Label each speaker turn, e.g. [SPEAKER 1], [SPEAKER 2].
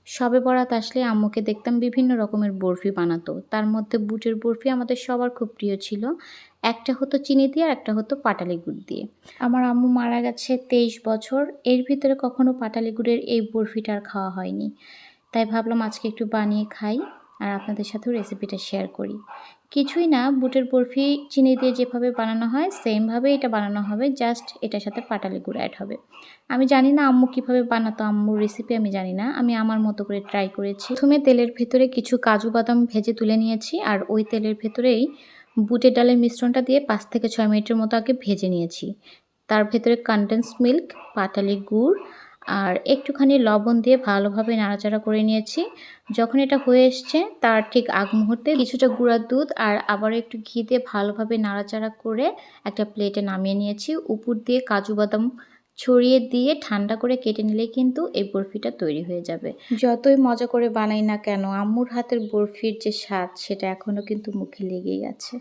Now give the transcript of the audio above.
[SPEAKER 1] শবে বরাত আসলে আম্মুকে দেখতাম বিভিন্ন রকমের বরফি বানাতো। তার মধ্যে বুটের বরফি আমাদের সবার খুব প্রিয় ছিল। একটা হতো চিনি দিয়ে আর একটা হতো পাটালি গুড় দিয়ে। আমার আম্মু মারা গেছে ২৩ বছর। এর ভিতরে কখনো পাটালি গুড়ের এই বরফিটা আর খাওয়া হয়নি। তাই ভাবলাম আজকে একটু বানিয়ে খাই আর আপনাদের সাথেও রেসিপিটা শেয়ার করি। কিছুই না, বুটের বরফি চিনি দিয়ে যেভাবে বানানো হয় সেমভাবে এটা বানানো হবে, জাস্ট এটার সাথে পাটালি গুঁড়ো অ্যাড হবে। আমি জানি না আম্মু কীভাবে বানাতো, আম্মুর রেসিপি আমি জানি না, আমি আমার মতো করে ট্রাই করেছি। প্রথমে তেলের ভেতরে কিছু কাজু বাদাম ভেজে তুলে নিয়েছি আর ওই তেলের ভেতরেই বুটের ডালের মিশ্রণটা দিয়ে ৫ থেকে ৬ মিনিটের মতো আগে ভেজে নিয়েছি। তার ভেতরে কনডেন্স মিল্ক, পাটালি গুড় আর একটুখানি লবণ দিয়ে ভালোভাবে নাড়াচাড়া করে নিয়েছি। যখন এটা হয়ে এসছে তার ঠিক আগ মুহূর্তে কিছুটা গুঁড়ার দুধ আর আবারও একটু ঘি দিয়ে ভালোভাবে নাড়াচাড়া করে একটা প্লেটে নামিয়ে নিয়েছি। উপর দিয়ে কাজু বাদাম ছড়িয়ে দিয়ে ঠান্ডা করে কেটে নিলেই কিন্তু এই বরফিটা তৈরি হয়ে যাবে। যতই মজা করে বানাই না কেন, আম্মুর হাতের বরফির যে স্বাদ সেটা এখনও কিন্তু মুখে লেগেই আছে।